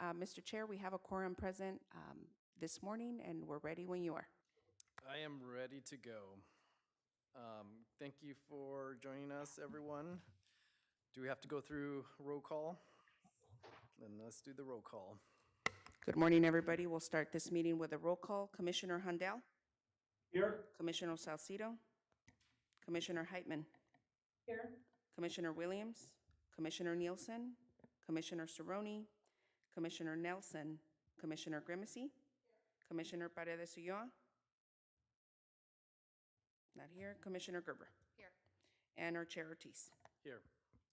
Mr. Chair, we have a quorum present this morning, and we're ready when you are. I am ready to go. Thank you for joining us, everyone. Do we have to go through roll call? Then let's do the roll call. Good morning, everybody. We'll start this meeting with a roll call. Commissioner Hundal, Here. Commissioner Salcido, Commissioner Heitman, Here. Commissioner Williams, Commissioner Nielsen, Commissioner Cerrone, Commissioner Nelson, Commissioner Grimacy, Commissioner Paredes Ulloa. Not here. Commissioner Gerber. Here. And our Chair Ortiz. Here.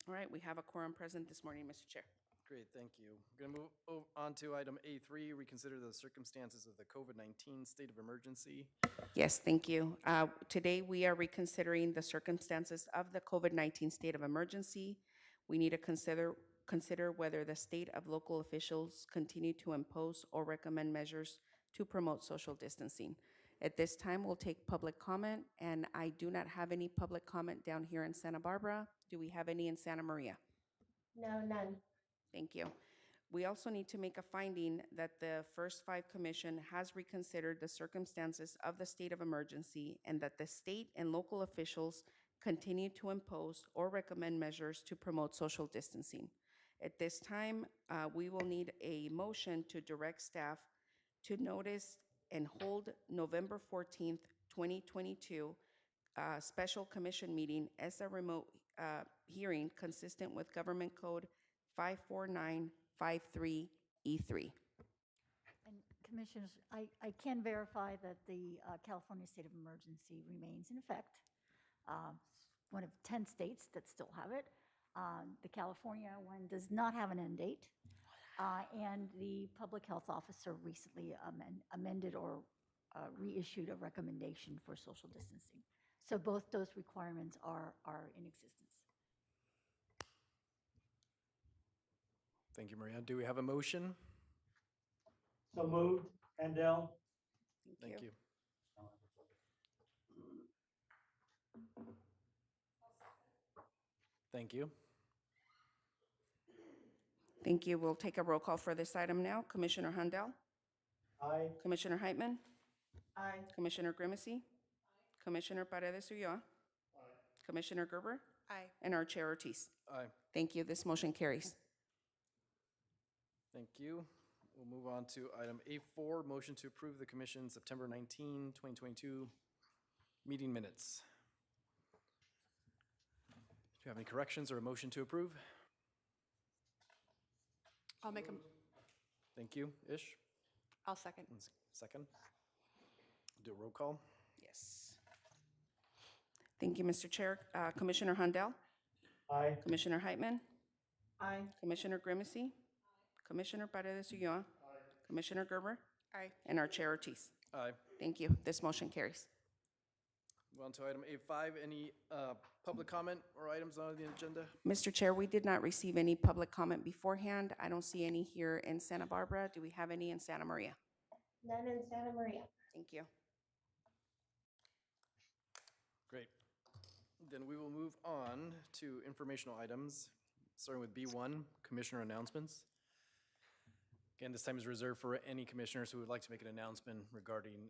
All right, we have a quorum present this morning, Mr. Chair. Great, thank you. We're going to move on to item A3, reconsider the circumstances of the COVID-19 state of emergency. Yes, thank you. Today, we are reconsidering the circumstances of the COVID-19 state of emergency. We need to consider whether the state of local officials continue to impose or recommend measures to promote social distancing. At this time, we'll take public comment, and I do not have any public comment down here in Santa Barbara. Do we have any in Santa Maria? No, none. Thank you. We also need to make a finding that the First Five Commission has reconsidered the circumstances of the state of emergency and that the state and local officials continue to impose or recommend measures to promote social distancing. At this time, we will need a motion to direct staff to notice and hold November 14th, 2022, special commission meeting as a remote hearing consistent with Government Code 54953E3. And Commissioners, I can verify that the California state of emergency remains in effect. One of 10 states that still have it. The California one does not have an end date. And the public health officer recently amended or reissued a recommendation for social distancing. So both those requirements are in existence. Thank you, Maria. Do we have a motion? So moved. Handel. Thank you. Thank you. Thank you. We'll take a roll call for this item now. Commissioner Handel, Aye. Commissioner Heitman, Aye. Commissioner Grimacy, Commissioner Paredes Ulloa, Commissioner Gerber, Aye. and our Chair Ortiz. Aye. Thank you. This motion carries. Thank you. We'll move on to item A4, motion to approve the Commission September 19, 2022 meeting minutes. Do you have any corrections or a motion to approve? I'll make them. Thank you. Ish? I'll second. Second. Do a roll call. Yes. Thank you, Mr. Chair. Commissioner Handel, Aye. Commissioner Heitman, Aye. Commissioner Grimacy, Commissioner Paredes Ulloa, Commissioner Gerber, Aye. and our Chair Ortiz. Aye. Thank you. This motion carries. Move on to item A5, any public comment or items on the agenda? Mr. Chair, we did not receive any public comment beforehand. I don't see any here in Santa Barbara. Do we have any in Santa Maria? None in Santa Maria. Thank you. Great. Then we will move on to informational items, starting with B1, Commissioner announcements. Again, this time is reserved for any commissioners who would like to make an announcement regarding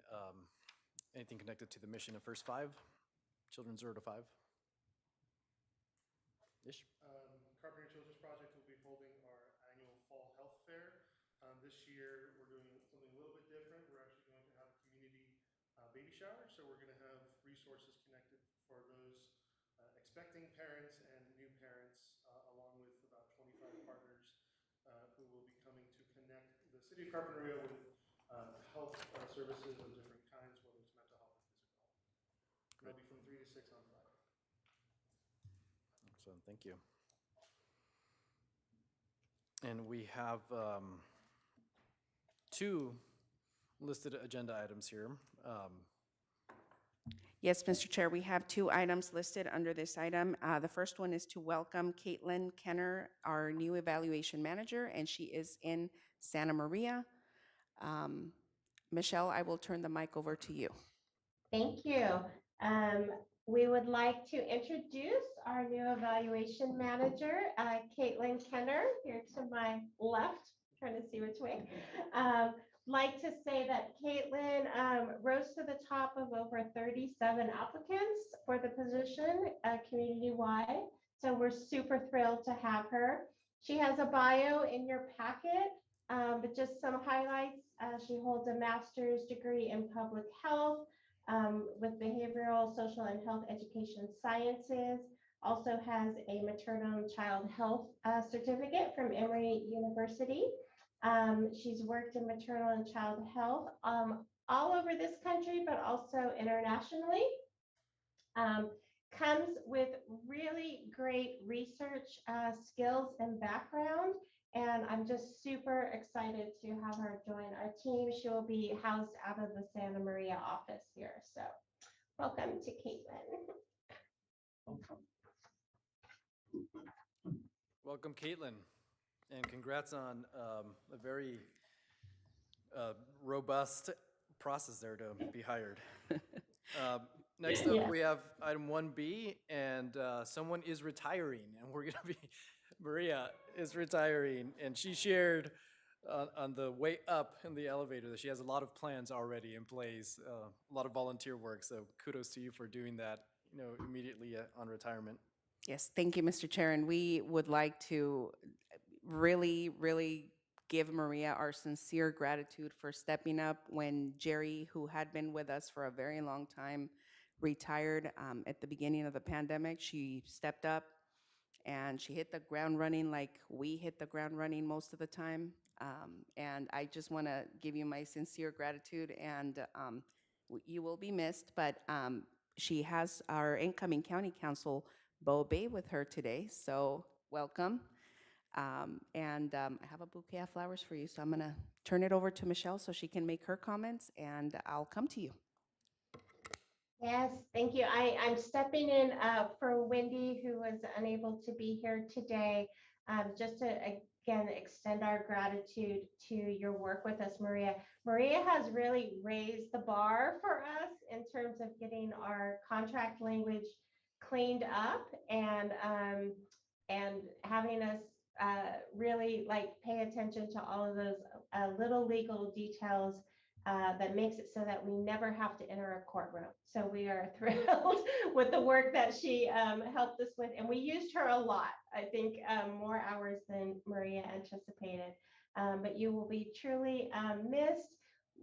anything connected to the mission of First Five, children 0 to 5. Ish? Carpenter Children's Project will be holding our annual Fall Health Fair. This year, we're doing something a little bit different. We're actually going to have a community baby shower, so we're going to have resources connected for those expecting parents and new parents, along with about 25 partners who will be coming to connect the city of Carpinteria with health services of different kinds, whether it's mental health or physical. It'll be from 3 to 6 on Friday. Excellent, thank you. And we have two listed agenda items here. Yes, Mr. Chair, we have two items listed under this item. The first one is to welcome Caitlin Kenner, our new evaluation manager, and she is in Santa Maria. Michelle, I will turn the mic over to you. Thank you. We would like to introduce our new evaluation manager, Caitlin Kenner, here to my left. trying to see which way. Like to say that Caitlin rose to the top of over 37 applicants for the position community-wide. So we're super thrilled to have her. She has a bio in your packet, but just some highlights. She holds a master's degree in public health with behavioral, social, and health education sciences. Also has a maternal and child health certificate from Emory University. She's worked in maternal and child health all over this country, but also internationally. Comes with really great research skills and background. And I'm just super excited to have her join our team. She will be housed out of the Santa Maria office here. So welcome to Caitlin. Welcome, Caitlin, and congrats on a very robust process there to be hired. Next up, Yeah. we have item 1B, and someone is retiring, and we're gonna be, Maria is retiring, and she shared on the way up in the elevator that she has a lot of plans already in place, a lot of volunteer work, so kudos to you for doing that, immediately on retirement. Yes, thank you, Mr. Chair. And we would like to really, really give Maria our sincere gratitude for stepping up when Jerry, who had been with us for a very long time, retired at the beginning of the pandemic. She stepped up and she hit the ground running like we hit the ground running most of the time. And I just want to give you my sincere gratitude, and you will be missed, but she has our incoming county council, Bo Bay, with her today, so welcome. And I have a bouquet of flowers for you, so I'm gonna turn it over to Michelle so she can make her comments, and I'll come to you. Yes, thank you. I'm stepping in for Wendy, who was unable to be here today, just to, again, extend our gratitude to your work with us, Maria. Maria has really raised the bar for us in terms of getting our contract language cleaned up and having us really pay attention to all of those little legal details that makes it so that we never have to enter a courtroom. So we are thrilled with the work that she helped us with. And we used her a lot, I think more hours than Maria anticipated. But you will be truly missed.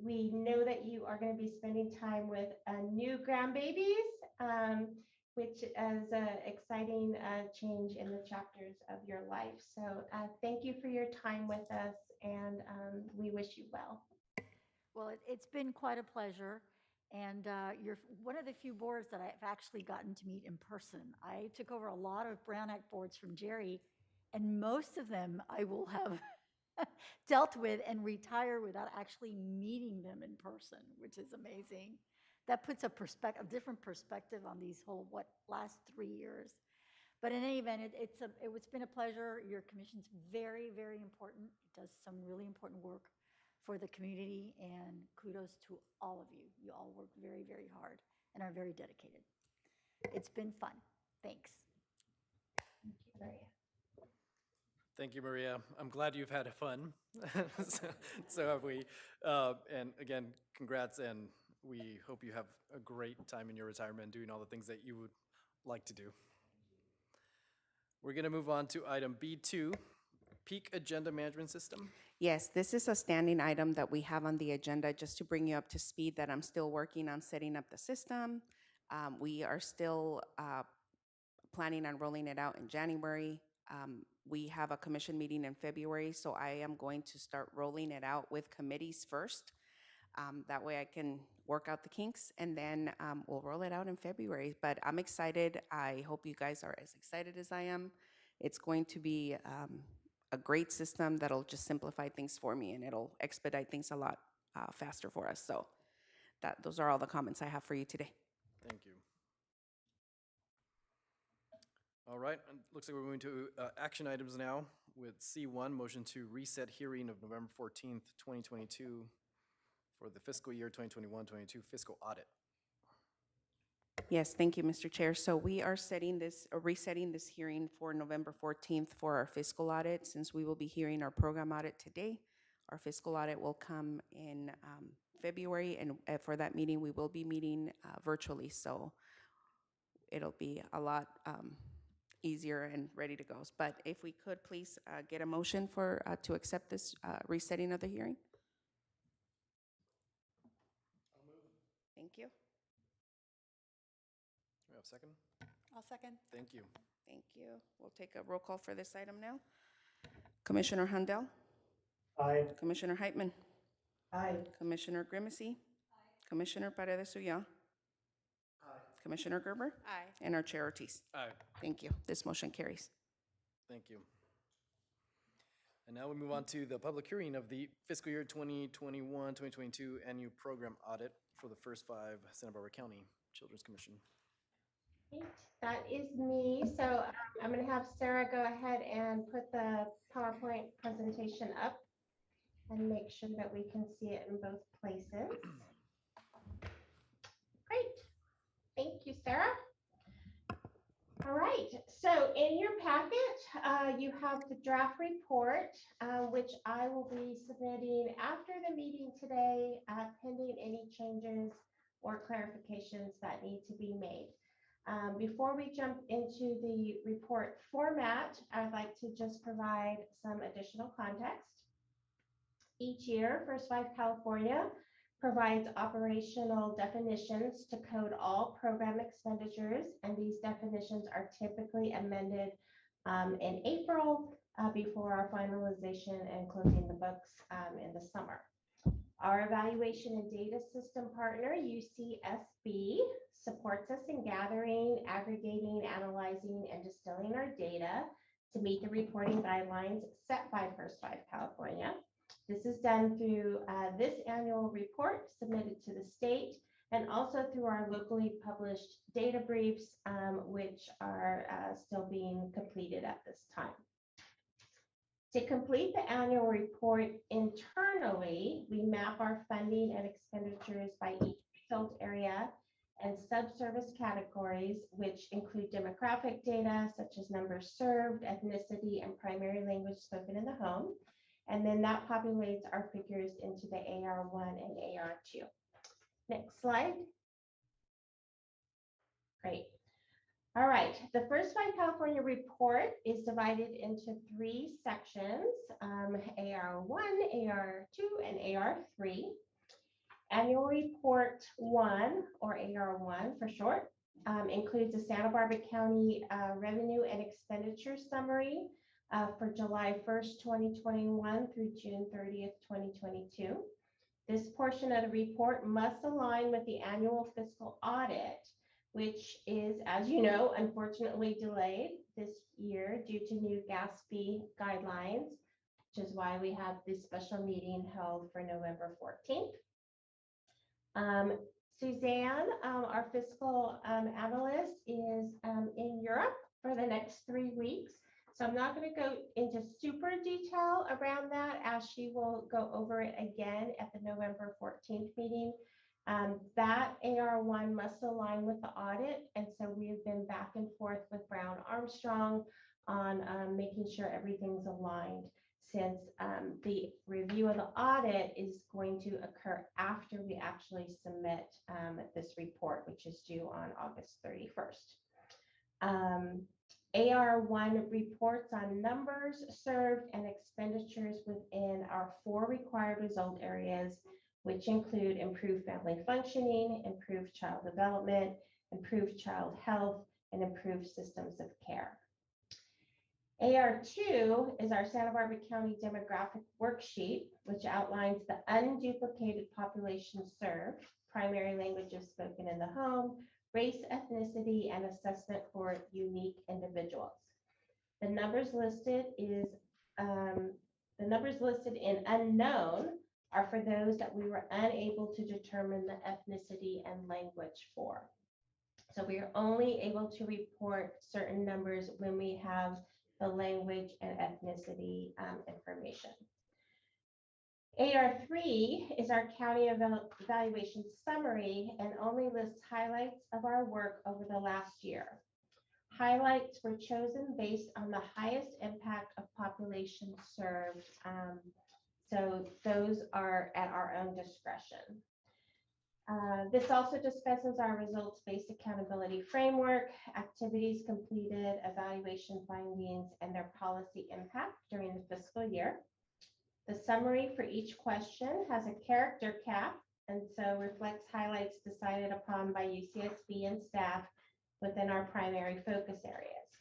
We know that you are going to be spending time with new grandbabies, which is an exciting change in the chapters of your life. So thank you for your time with us, and we wish you well. Well, it's been quite a pleasure, and you're one of the few boards that I've actually gotten to meet in person. I took over a lot of Brown Act boards from Jerry, and most of them I will have dealt with and retire without actually meeting them in person, which is amazing. That puts a different perspective on these whole last 3 years. But in any event, it's been a pleasure. Your commission's very, very important. It does some really important work for the community, and kudos to all of you. You all work very, very hard and are very dedicated. It's been fun. Thanks. Thank you, Maria. Thank you, Maria. I'm glad you've had fun. So have we. And again, congrats, and we hope you have a great time in your retirement doing all the things that you would like to do. We're going to move on to item B2, Peak Agenda Management System. Yes, this is a standing item that we have on the agenda, just to bring you up to speed that I'm still working on setting up the system. We are still planning on rolling it out in January. We have a commission meeting in February, so I am going to start rolling it out with committees first. That way I can work out the kinks, and then we'll roll it out in February. But I'm excited. I hope you guys are as excited as I am. It's going to be a great system that'll just simplify things for me, and it'll expedite things a lot faster for us. So those are all the comments I have for you today. Thank you. All right, looks like we're moving to action items now with C1, motion to reset hearing of November 14th, 2022 for the fiscal year 2021-22 fiscal audit. Yes, thank you, Mr. Chair. So we are resetting this hearing for November 14th for our fiscal audit, since we will be hearing our program audit today. Our fiscal audit will come in February, and for that meeting, we will be meeting virtually, so it'll be a lot easier and ready to go. But if we could please get a motion for, to accept this resetting of the hearing? I'll move. Thank you. We have a second? I'll second. Thank you. Thank you. We'll take a roll call for this item now. Commissioner Handel? Aye. Commissioner Heitman? Aye. Commissioner Grimisi? Commissioner Paredes Ulloa? Commissioner Gerber? Aye. And our Chair Ortiz. Aye. Thank you. This motion carries. Thank you. And now we move on to the public hearing of the fiscal year 2021-2022 annual program audit for the first 5 Santa Barbara County Children's Commission. Great. That is me. So I'm going to have Sarah go ahead and put the PowerPoint presentation up and make sure that we can see it in both places. Great. Thank you, Sarah. All right. So in your packet, you have the draft report, which I will be submitting after the meeting today, pending any changes or clarifications that need to be made. Before we jump into the report format, I'd like to just provide some additional context. Each year, First 5 California provides operational definitions to code all program expenditures, and these definitions are typically amended in April before our finalization and closing the books in the summer. Our evaluation and data system partner, UCSB, supports us in gathering, aggregating, analyzing, and distilling our data to meet the reporting guidelines set by First 5 California. This is done through this annual report submitted to the state, and also through our locally published data briefs, which are still being completed at this time. To complete the annual report internally, we map our funding and expenditures by each result area and subservice categories, which include demographic data such as numbers served, ethnicity, and primary language spoken in the home. And then that populates our figures into the AR1 and AR2. Next slide. Great. All right, the First 5 California report is divided into 3 sections, AR1, AR2, and AR3. Annual Report 1, or AR1 for short, includes the Santa Barbara County Revenue and Expenditure Summary for July 1st, 2021 through June 30th, 2022. This portion of the report must align with the annual fiscal audit, which is, as you know, unfortunately delayed this year due to new GASB guidelines, which is why we have this special meeting held for November 14th. Suzanne, our fiscal analyst, is in Europe for the next 3 weeks. So I'm not going to go into super detail around that, as she will go over it again at the November 14th meeting. That AR1 must align with the audit. And so we've been back and forth with Brown Armstrong on making sure everything's aligned, since the review of the audit is going to occur after we actually submit this report, which is due on August 31st. AR1 reports on numbers served and expenditures within our 4 required result areas, which include improved family functioning, improved child development, improved child health, and improved systems of care. AR2 is our Santa Barbara County demographic worksheet, which outlines the unduplicated population served, primary languages spoken in the home, race, ethnicity, and assessment for unique individuals. The numbers listed in unknown are for those that we were unable to determine the ethnicity and language for. So we are only able to report certain numbers when we have the language and ethnicity information. AR3 is our county evaluation summary and only lists highlights of our work over the last year. Highlights were chosen based on the highest impact of population served So those are at our own discretion. This also discusses our results-based accountability framework, activities completed, evaluation findings, and their policy impact during the fiscal year. The summary for each question has a character cap, and so reflects highlights decided upon by UCSB and staff within our primary focus areas.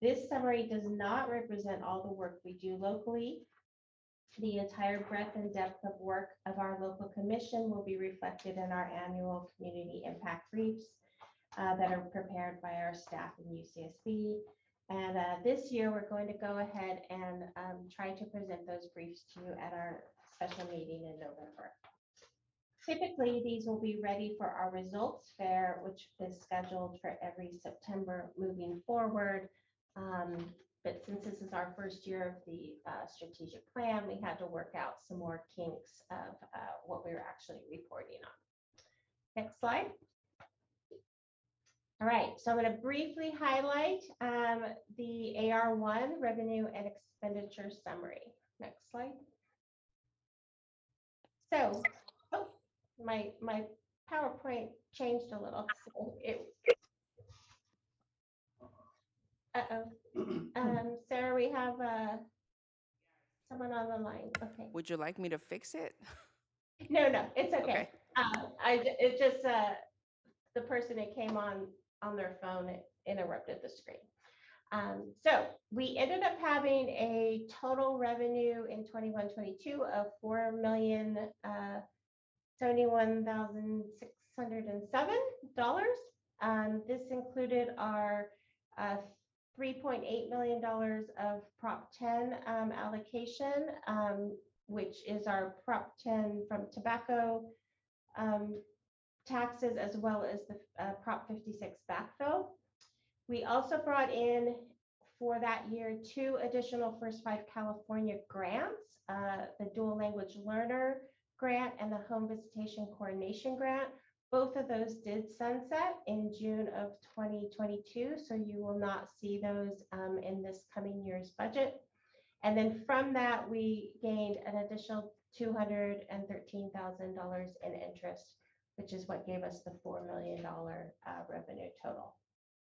This summary does not represent all the work we do locally. The entire breadth and depth of work of our local commission will be reflected in our annual community impact briefs that are prepared by our staff in UCSB. And this year, we're going to go ahead and try to present those briefs to you at our special meeting in November. Typically, these will be ready for our results fair, which is scheduled for every September moving forward. But since this is our first year of the strategic plan, we had to work out some more kinks of what we were actually reporting on. Next slide. All right, so I'm going to briefly highlight the AR1 revenue and expenditure summary. Next slide. So, oh, my PowerPoint changed a little. So Sarah, we have someone on the line. Okay. Would you like me to fix it? No, it's okay. Okay. It just the person that came on their phone, it interrupted the screen. So we ended up having a total revenue in 21-22 of $4,071,607. This included our $3.8 million of Prop 10 allocation, which is our Prop 10 from tobacco taxes, as well as the Prop 56 backfill. We also brought in for that year 2 additional First 5 California grants, the Dual Language Learner Grant and the Home Visitation Coordination Grant. Both of those did sunset in June of 2022, so you will not see those in this coming year's budget. And then from that, we gained an additional $213,000 in interest, which is what gave us the $4 million revenue total.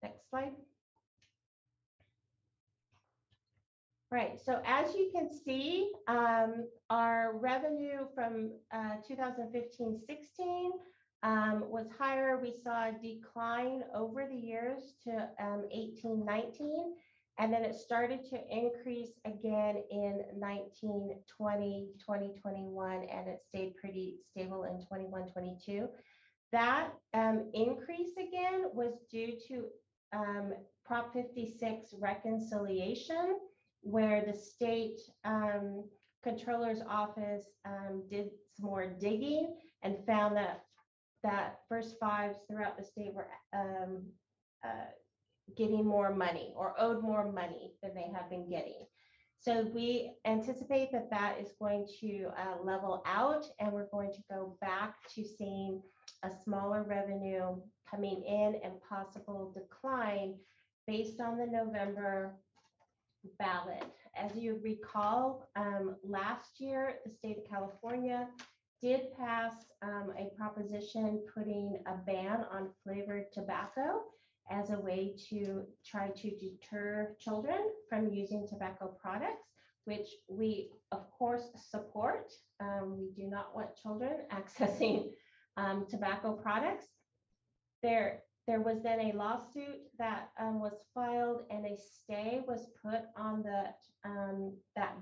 Next slide. Right, so as you can see, our revenue from 2015-16 was higher. We saw a decline over the years to 18-19, and then it started to increase again in 19-20, 20-21, and it stayed pretty stable in 21-22. That increase again was due to Prop 56 reconciliation, where the state controller's office did some more digging and found that First Fives throughout the state were getting more money or owed more money than they have been getting. So we anticipate that that is going to level out, and we're going to go back to seeing a smaller revenue coming in and possible decline based on the November ballot. As you recall, last year, the state of California did pass a proposition putting a ban on flavored tobacco as a way to try to deter children from using tobacco products, which we of course support. We do not want children accessing tobacco products. There was then a lawsuit that was filed, and a stay was put on that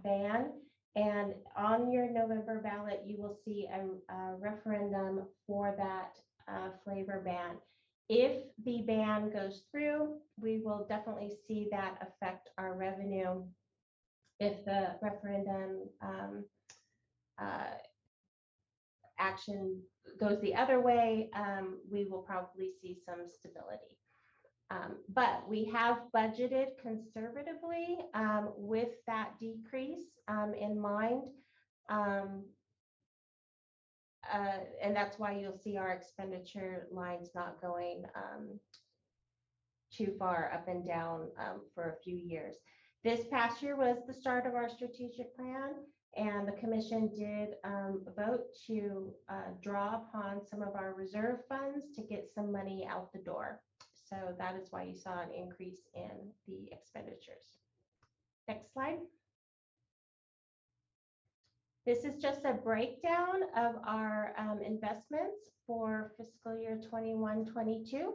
ban. And on your November ballot, you will see a referendum for that flavor ban. If the ban goes through, we will definitely see that affect our revenue. If the referendum action goes the other way, we will probably see some stability. But we have budgeted conservatively with that decrease in mind. And that's why you'll see our expenditure lines not going too far up and down for a few years. This past year was the start of our strategic plan. And the commission did vote to draw upon some of our reserve funds to get some money out the door. So that is why you saw an increase in the expenditures. Next slide. This is just a breakdown of our investments for fiscal year 21-22.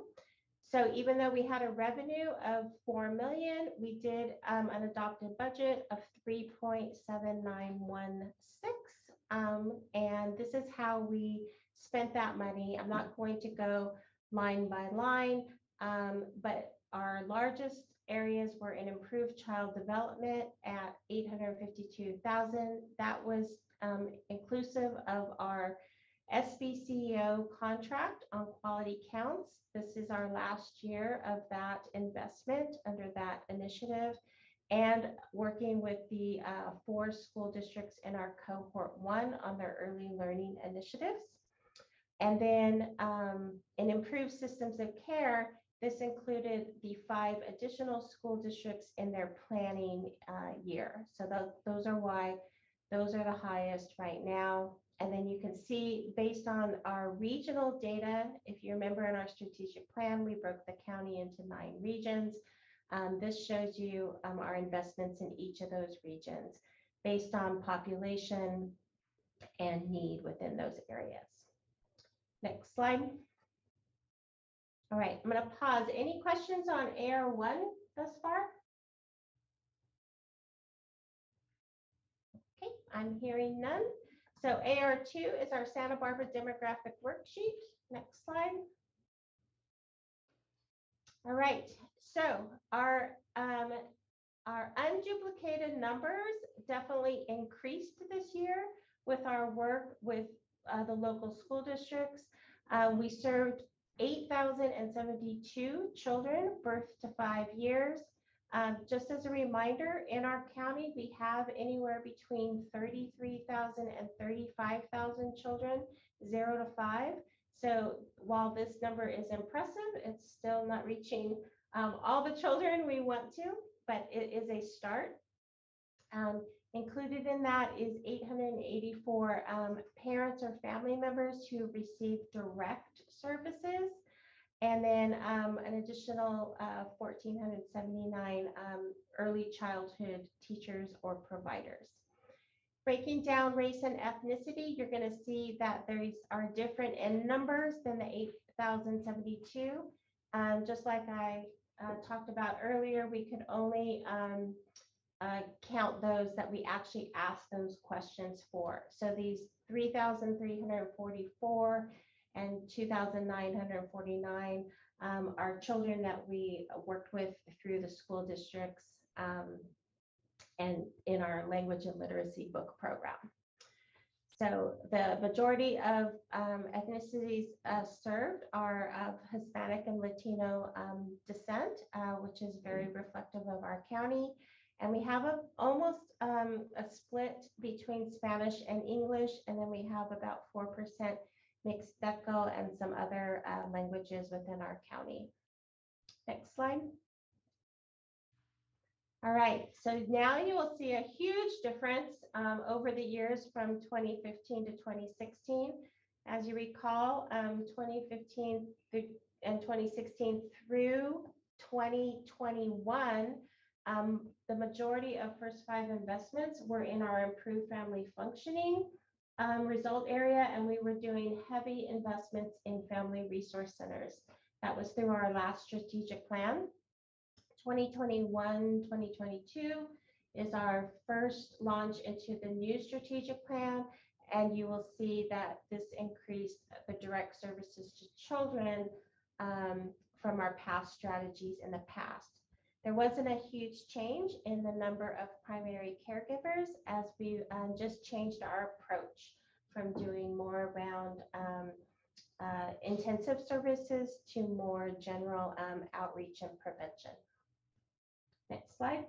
So even though we had a revenue of 4 million, we did an adopted budget of 3.7916. And this is how we spent that money. I'm not going to go line by line, but our largest areas were in improved child development at 852,000. That was inclusive of our SBCEO contract on quality counts. This is our last year of that investment under that initiative, and working with the 4 school districts in our cohort 1 on their early learning initiatives. And then in improved systems of care, this included the 5 additional school districts in their planning year. So those are why those are the highest right now. And then you can see, based on our regional data, if you remember in our strategic plan, we broke the county into 9 regions. This shows you our investments in each of those regions based on population and need within those areas. Next slide. All right, I'm going to pause. Any questions on AR1 thus far? Okay, I'm hearing none. So AR2 is our Santa Barbara demographic worksheet. Next slide. All right, so our unduplicated numbers definitely increased this year with our work with the local school districts. We served 8,072 children birth to 5 years. Just as a reminder, in our county, we have anywhere between 33,000 and 35,000 children, 0 to 5. So while this number is impressive, it's still not reaching all the children we want to, but it is a start. Included in that is 884 parents or family members who receive direct services, and then an additional 1,479 early childhood teachers or providers. Breaking down race and ethnicity, you're going to see that there are different end numbers than the 8,072. Just like I talked about earlier, we could only count those that we actually asked those questions for. So these 3,344 and 2,949 are children that we worked with through the school districts and in our language and literacy book program. So the majority of ethnicities served are of Hispanic and Latino descent, which is very reflective of our county. And we have almost a split between Spanish and English, and then we have about 4% Mixteco and some other languages within our county. Next slide. All right, so now you will see a huge difference over the years from 2015 to 2016. As you recall, 2015 and 2016 through 2021, the majority of first 5 investments were in our improved family functioning result area, and we were doing heavy investments in family resource centers. That was through our last strategic plan. 2021, 2022 is our first launch into the new strategic plan, and you will see that this increased the direct services to children from our past strategies in the past. There wasn't a huge change in the number of primary caregivers, as we just changed our approach from doing more around intensive services to more general outreach and prevention. Next slide.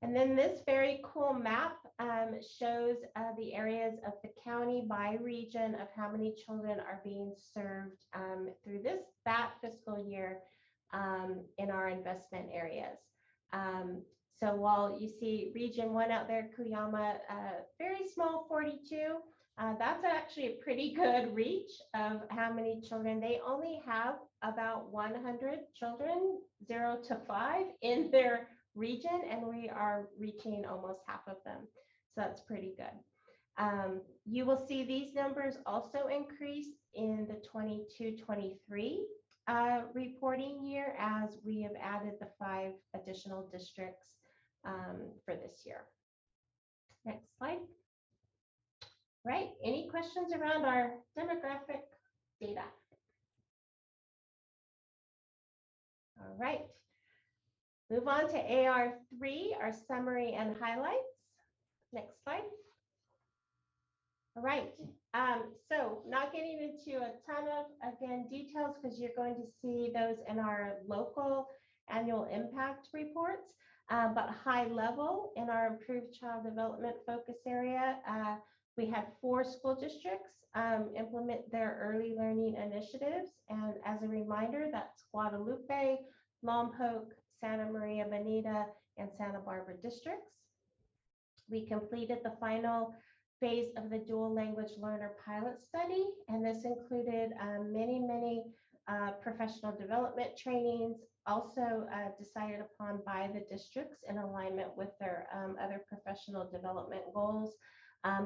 And then this very cool map shows the areas of the county by region of how many children are being served through that fiscal year in our investment areas. So while you see Region 1 out there, Cuyama, very small 42, that's actually a pretty good reach of how many children. They only have about 100 children, 0 to 5 in their region, and we are reaching almost half of them. So that's pretty good. You will see these numbers also increase in the 22-23 reporting year as we have added the 5 additional districts for this year. Next slide. Right, any questions around our demographic data? All right, move on to AR3, our summary and highlights. Next slide. All right, so not getting into a ton of, again, details because you're going to see those in our local annual impact reports, but high level in our improved child development focus area, we had 4 school districts implement their early learning initiatives. And as a reminder, that's Guadalupe, Lompoc, Santa Maria Bonita, and Santa Barbara districts. We completed the final phase of the dual language learner pilot study, and this included many professional development trainings, also decided upon by the districts in alignment with their other professional development goals,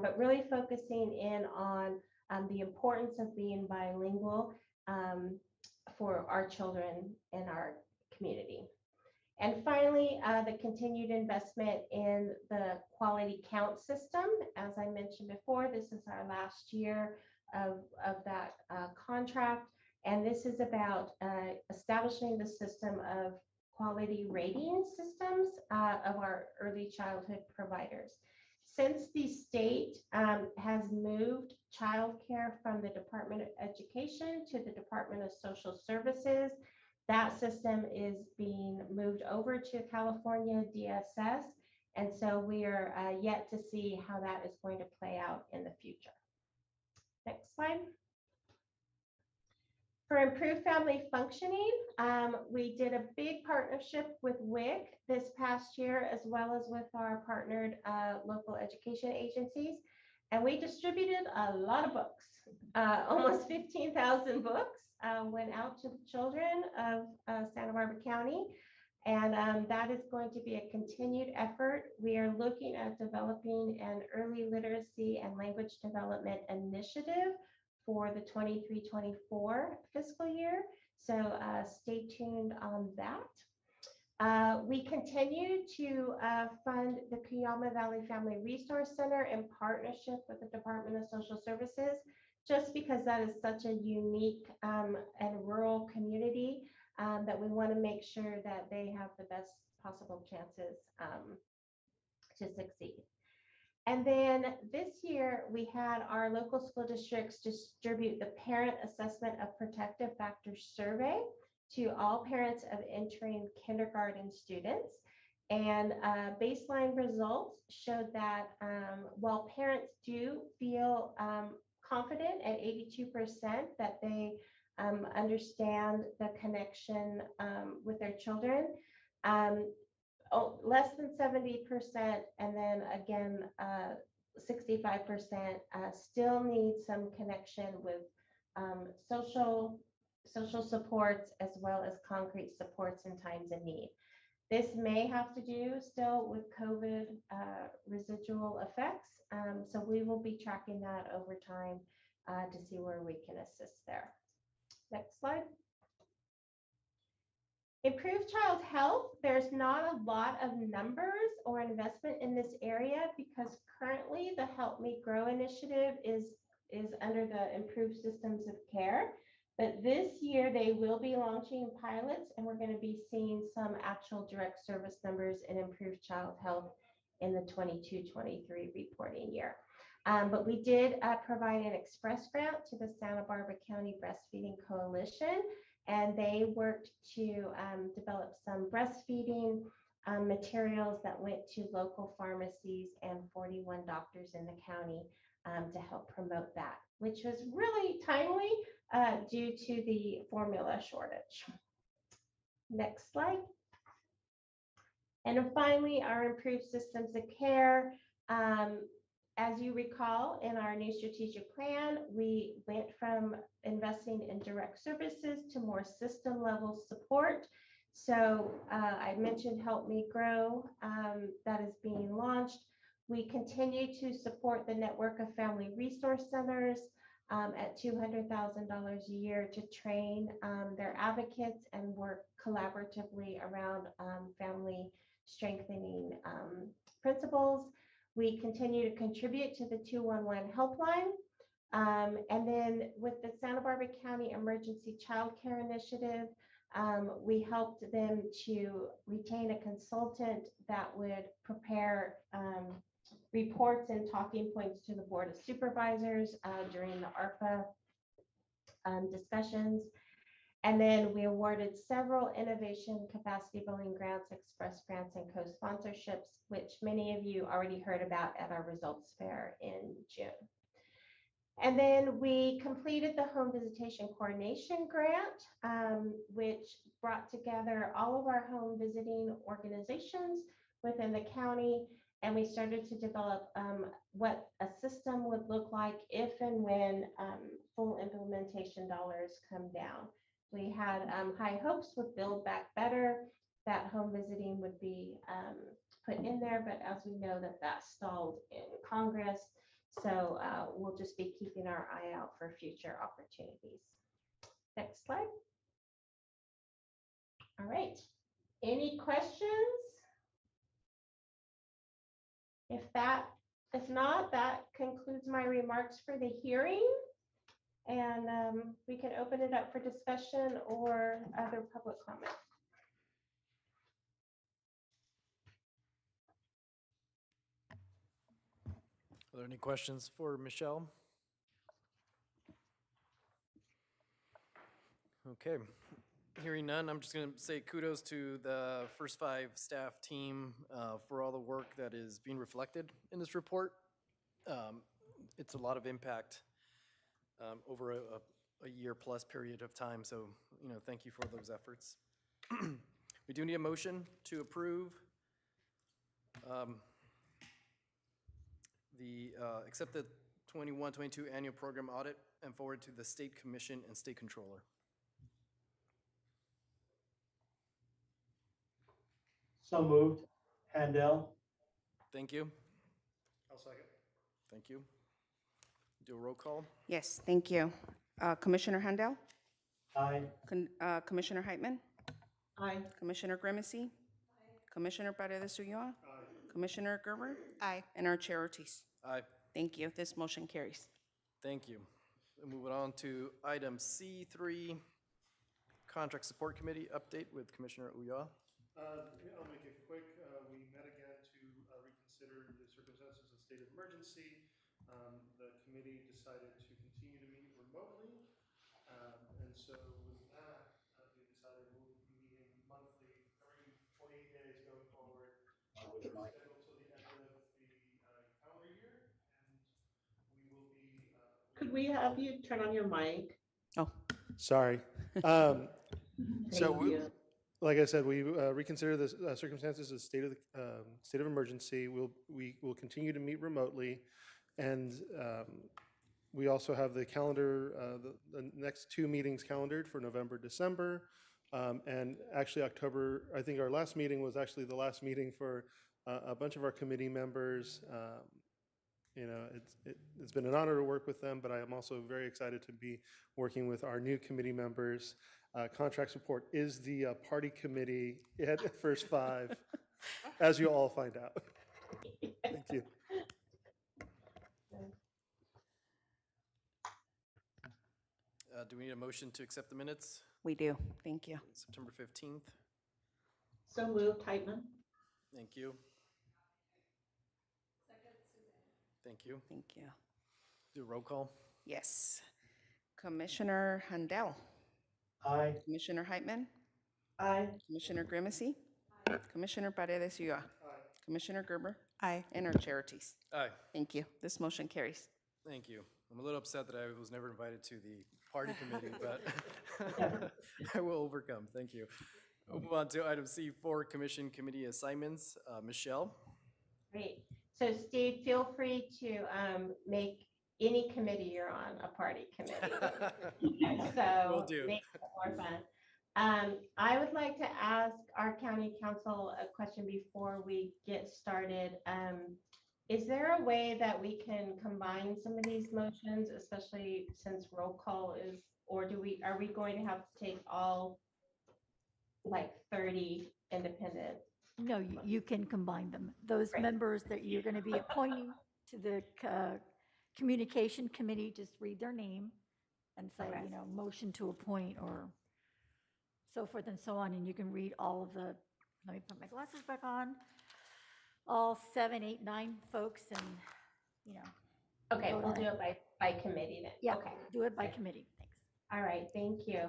but really focusing in on the importance of being bilingual for our children in our community. And finally, the continued investment in the quality count system. As I mentioned before, this is our last year of that contract. And this is about establishing the system of quality rating systems of our early childhood providers. Since the state has moved childcare from the Department of Education to the Department of Social Services, that system is being moved over to California DSS. And so we are yet to see how that is going to play out in the future. Next slide. For improved family functioning, we did a big partnership with WIC this past year, as well as with our partnered local education agencies. And we distributed a lot of books, almost 15,000 books went out to the children of Santa Barbara County. And that is going to be a continued effort. We are looking at developing an early literacy and language development initiative for the 23-24 fiscal year. So stay tuned on that. We continue to fund the Cuyama Valley Family Resource Center in partnership with the Department of Social Services, just because that is such a unique and rural community that we want to make sure that they have the best possible chances to succeed. And then this year, we had our local school districts distribute the Parent Assessment of Protective Factors Survey to all parents of entering kindergarten students. And baseline results showed that while parents do feel confident at 82% that they understand the connection with their children, less than 70%, and then again, 65% still need some connection with social supports as well as concrete supports in times of need. This may have to do still with COVID residual effects. So we will be tracking that over time to see where we can assist there. Next slide. Improved child health, there's not a lot of numbers or investment in this area because currently the Help Me Grow initiative is under the Improved Systems of Care. But this year they will be launching pilots and we're going to be seeing some actual direct service numbers in improved child health in the 22-23 reporting year. But we did provide an express grant to the Santa Barbara County Breastfeeding Coalition, and they worked to develop some breastfeeding materials that went to local pharmacies and 41 doctors in the county to help promote that, which was really timely due to the formula shortage. Next slide. And then finally, our improved systems of care. As you recall, in our new strategic plan, we went from investing in direct services to more system level support. So I mentioned Help Me Grow, that is being launched. We continue to support the network of family resource centers at $200,000 a year to train their advocates and work collaboratively around family strengthening principles. We continue to contribute to the 211 helpline. And then with the Santa Barbara County Emergency Child Care Initiative, we helped them to retain a consultant that would prepare reports and talking points to the Board of Supervisors during the ARPA discussions. And then we awarded several innovation capacity building grants, express grants, and co-sponsorships, which many of you already heard about at our results fair in June. And then we completed the home visitation coordination grant, which brought together all of our home visiting organizations within the county. And we started to develop what a system would look like if and when full implementation dollars come down. We had high hopes with Build Back Better that home visiting would be put in there, but as we know that stalled in Congress. So we'll just be keeping our eye out for future opportunities. Next slide. All right. Any questions? If not, that concludes my remarks for the hearing. And we can open it up for discussion or other public comment. Are there any questions for Michelle? Okay, hearing none, I'm just going to say kudos to the First Five staff team for all the work that is being reflected in this report. It's a lot of impact over a year plus period of time, so thank you for those efforts. We do need a motion to approve accept the 21-22 annual program audit and forward to the State Commission and State Controller. So moved. Handel. Thank you. I'll second. Thank you. Do a roll call. Yes, thank you. Commissioner Handel? Aye. Commissioner Heitman? Aye. Commissioner Grimisi? Commissioner Paredes Ulloa? Commissioner Gerber? Aye. And our Chair Ortiz. Aye. Thank you. This motion carries. Thank you. Moving on to item C3, Contract Support Committee update with Commissioner Ulloa. I'll make it quick. We met again to reconsider the circumstances of state of emergency. The committee decided to continue to meet remotely. And so with that, we decided we'll be meeting monthly, every 28 days going forward. Scheduled till the end of the calendar year. And we will be. Could we have you turn on your mic? Oh, Sorry. Thank you. Like I said, we reconsider the circumstances of state of emergency. We will continue to meet remotely, and we also have the calendar, the next two meetings calendared for November, December, and actually October. I think our last meeting was actually the last meeting for a bunch of our committee members. It's been an honor to work with them, but I am also very excited to be working with our new committee members. Contract support is the party committee at First Five, as you all find out. Thank you. Do we need a motion to accept the minutes? we do. Thank you. September 15th. So moved, Heitman. Thank you. Thank you. Thank you. Do a roll call. Yes. Commissioner Handel? Aye. Commissioner Heitman? Aye. Commissioner Grimisi? Commissioner Paredes Ulloa? Commissioner Gerber? Aye. And our Chair Ortiz. Aye. Thank you. This motion carries. Thank you. I'm a little upset that I was never invited to the party committee, but I will overcome. Thank you. We'll move on to item C4, commission committee assignments. Michelle? Great. So Steve, feel free to make any committee you're on a party committee. So Will do. make it more fun. I would like to ask our county council a question before we get started. Is there a way that we can combine some of these motions, especially since roll call is, or are we going to have to take all like 30 independent? No, you can combine them. Those Great. members that you're going to be appointing to the communication committee, just read their name and say, Okay. motion to appoint or so forth and so on. And you can read all of the, let me put my glasses back on, all 7, 8, 9 folks and, Okay, Vote we'll on do it. it by committee then. yeah, Okay. do it by committee. Thanks. All right, thank you.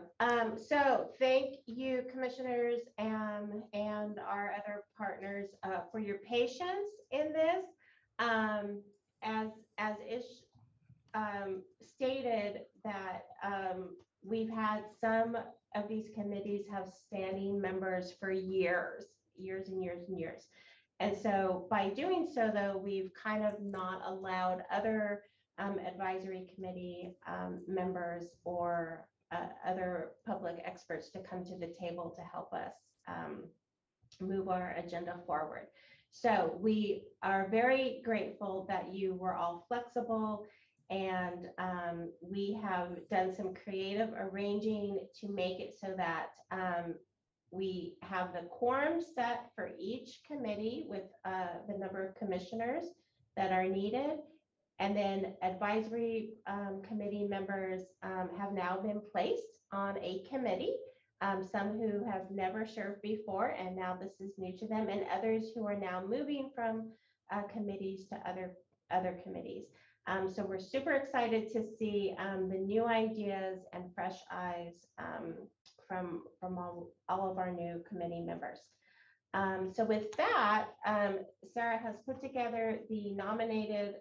So thank you, commissioners, and our other partners for your patience in this. As Ish stated, that we've had some of these committees have standing members for years and years and years. And so by doing so, though, we've kind of not allowed other advisory committee members or other public experts to come to the table to help us move our agenda forward. So we are very grateful that you were all flexible, and we have done some creative arranging to make it so that we have the quorum set for each committee with the number of commissioners that are needed. And then advisory committee members have now been placed on a committee. Some who have never served before, and now this is new to them, and others who are now moving from committees to other committees. So we're super excited to see the new ideas and fresh eyes from all of our new committee members. So with that, Sarah has put together the nominated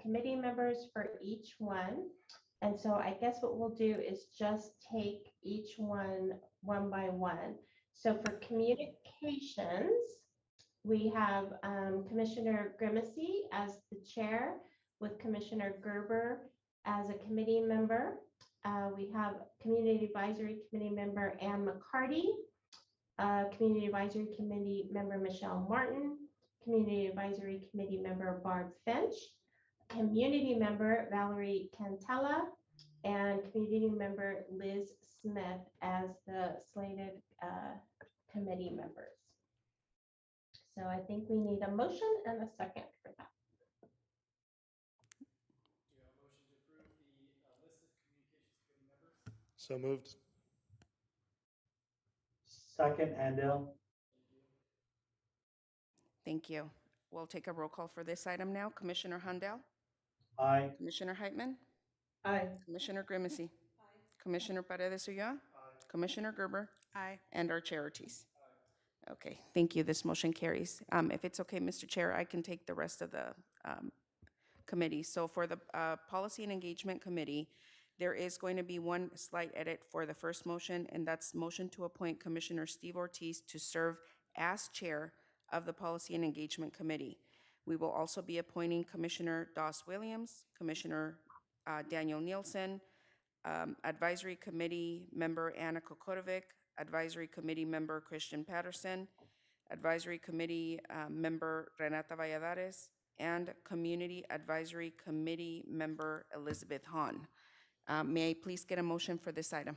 committee members for each one. And so I guess what we'll do is just take each one by one. So for communications, we have Commissioner Grimacy as the chair, with Commissioner Gerber as a committee member. We have Community Advisory Committee member Ann McCarty, Community Advisory Committee member Michelle Martin, Community Advisory Committee member Barb Finch, community member Valerie Cantella, and community member Liz Smith as the slated committee members. So I think we need a motion and a second for that. Motion to approve the list of communications committee members. So moved. Second, Handel. Thank you. We'll take a roll call for this item now. Commissioner Handel? Aye. Commissioner Heitman? Aye. Commissioner Grimacy? Commissioner Paredes Ulloa? Commissioner Gerber? Aye. And our Chair Ortiz? Okay, thank you. This motion carries. If it's okay, Mr. Chair, I can take the rest of the committees. So for the Policy and Engagement Committee, there is going to be one slight edit for the first motion, and that's motion to appoint Commissioner Steve Ortiz to serve as Chair of the Policy and Engagement Committee. We will also be appointing Commissioner Doss Williams, Commissioner Daniel Nielsen, Advisory Committee member Anna Kokotovic, Advisory Committee member Christian Patterson, Advisory Committee member Renata Valladares, and Community Advisory Committee member Elizabeth Hahn. May I please get a motion for this item?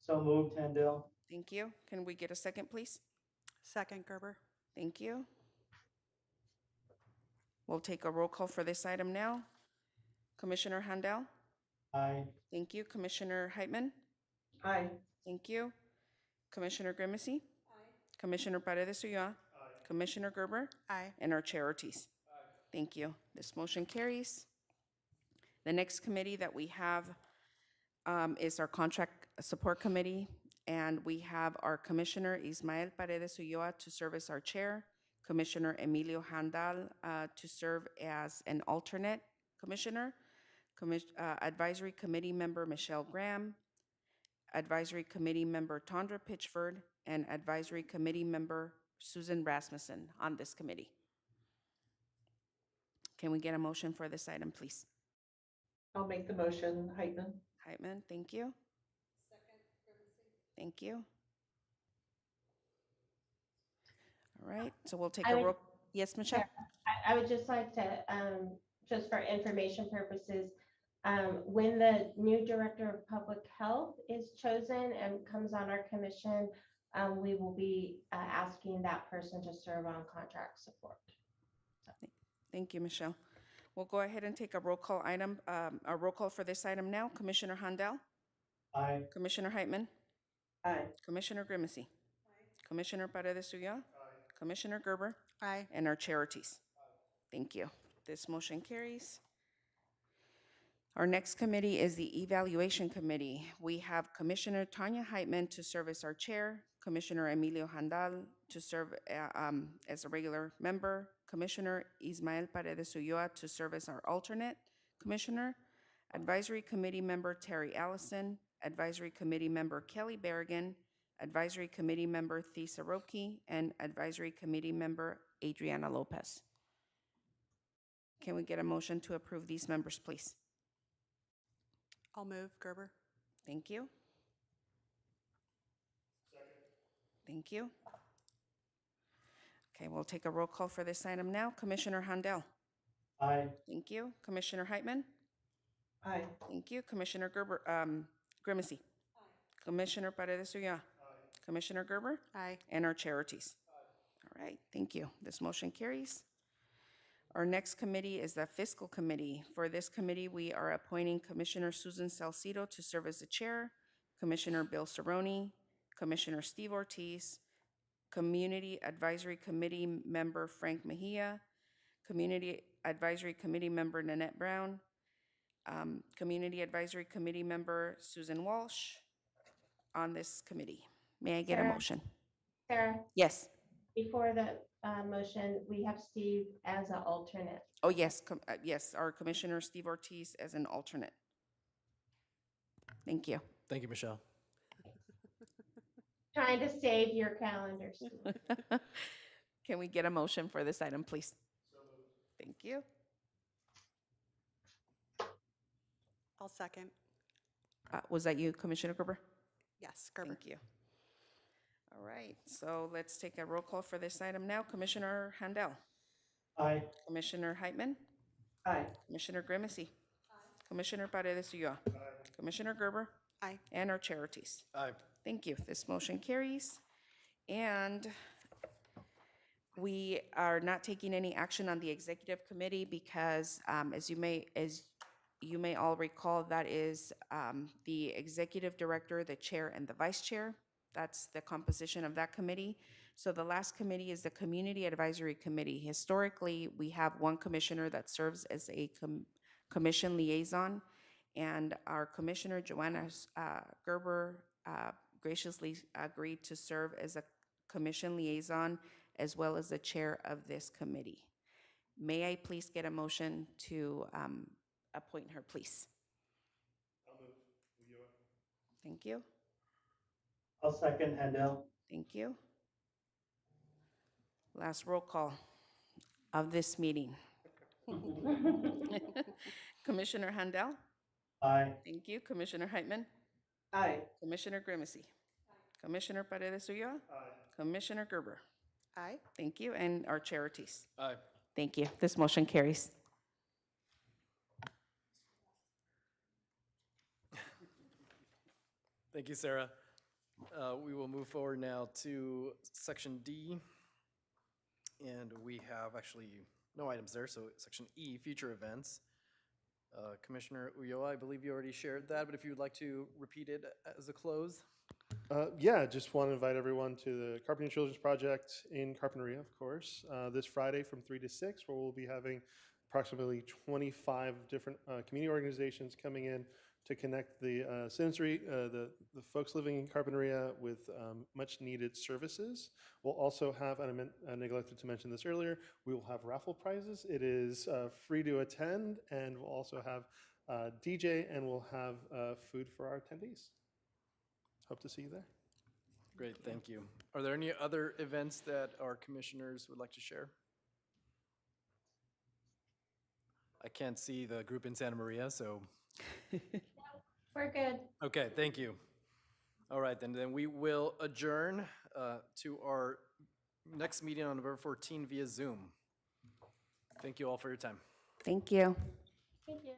So moved, Handel. Thank you. Can we get a second, please? Second, Gerber. Thank you. We'll take a roll call for this item now. Commissioner Handel? Aye. Thank you. Commissioner Heitman? Aye. Thank you. Commissioner Grimacy? Commissioner Paredes Ulloa? Commissioner Gerber? Aye. And our Chair Ortiz? Thank you. This motion carries. The next committee that we have is our Contract Support Committee, and we have our Commissioner Ismael Paredes Ulloa to serve as our chair, Commissioner Emilio Handal to serve as an alternate commissioner, Advisory Committee member Michelle Graham, Advisory Committee Member Tondra Pitchford, and Advisory Committee Member Susan Rasmussen on this committee. Can we get a motion for this item, please? I'll make the motion, Heitman. Heitman, thank you. Thank you. All right, so we'll take I a would- roll. Yes, Michelle? I would just like to, just for information purposes, when the new Director of Public Health is chosen and comes on our commission, we will be asking that person to serve on contract support. Thank you, Michelle. We'll go ahead and take a roll call item, a roll call for this item now. Commissioner Handel? Aye. Commissioner Heitman? Aye. Commissioner Grimacy? Commissioner Paredes Ulloa? Commissioner Gerber? Aye. And our chair Ortiz. Thank you. This motion carries. Our next committee is the Evaluation Committee. We have Commissioner Tanya Heitman to serve as our chair, Commissioner Emilio Handal to serve as a regular member, Commissioner Ismael Paredes Ulloa to serve as our alternate commissioner, Advisory Committee Member Terry Allison, Advisory Committee Member Kelly Berrigan, Advisory Committee Member Thesa Roki, and Advisory Committee Member Adriana Lopez. Can we get a motion to approve these members, please? I'll move. Gerber. Thank you. Thank you. Okay, we'll take a roll call for this item now. Commissioner Handel? Aye. Thank you. Commissioner Heitman? Aye. Thank you. Commissioner Gerber, Grimacy? Commissioner Paredes Ulloa? Commissioner Gerber? Aye. And our chair Ortiz. All right, thank you. This motion carries. Our next committee is the Fiscal Committee. For this committee, we are appointing Commissioner Susan Salcido to serve as the chair, Commissioner Bill Cerrone, Commissioner Steve Ortiz, Community Advisory Committee Member Frank Mejia, Community Advisory Committee Member Nanette Brown, Community Advisory Committee Member Susan Walsh on this committee. May I get a Sarah? motion? Sarah, Yes. before the motion, we have Steve as an alternate. Oh, yes, yes, our Commissioner Steve Ortiz as an alternate. Thank you. Thank you, Michelle. Trying to save your calendars. Can we get a motion for this item, please? Thank you. I'll second. Was that you, Commissioner Gerber? Yes, Gerber. Thank you. All right, so let's take a roll call for this item now. Commissioner Handel? Aye. Commissioner Heitman? Aye. Commissioner Grimacy? Commissioner Paredes Ulloa? Commissioner Gerber? Aye. And our chair Ortiz. Aye. Thank you. This motion carries. And we are not taking any action on the executive committee because as you may all recall, that is the executive director, the chair, and the vice chair. That's the composition of that committee. So the last committee is the Community Advisory Committee. Historically, we have one commissioner that serves as a commission liaison, and our commissioner, Joanna Gerber, graciously agreed to serve as a commission liaison as well as the chair of this committee. May I please get a motion to appoint her, please? Thank you. I'll second Handel. Thank you. Last roll call of this meeting. Commissioner Handel? Aye. Thank you. Commissioner Heitman? Aye. Commissioner Grimacy? Commissioner Paredes Ulloa? Commissioner Gerber? Aye. Thank you. And our chair Ortiz. Aye. Thank you. This motion carries. Thank you, Sarah. We will move forward now to Section D. And we have actually no items there, so Section E, future events. Commissioner Ulloa, I believe you already shared that, but if you would like to repeat it as a close. Yeah, just want to invite everyone to the Carpenter Children's Project in Carpinteria, of course, this Friday from 3 to 6, where we'll be having approximately 25 different community organizations coming in to connect the citizenry, the folks living in Carpinteria with much needed services. We'll also have, and I neglected to mention this earlier, we will have raffle prizes. It is free to attend, and we'll also have DJ, and we'll have food for our attendees. hope to see you there. Great, thank you. Are there any other events that our commissioners would like to share? I can't see the group in Santa Maria, so, We're good. okay, thank you. All right, then we will adjourn to our next meeting on November 14 via Zoom. Thank you all for your time. Thank you. Thank you.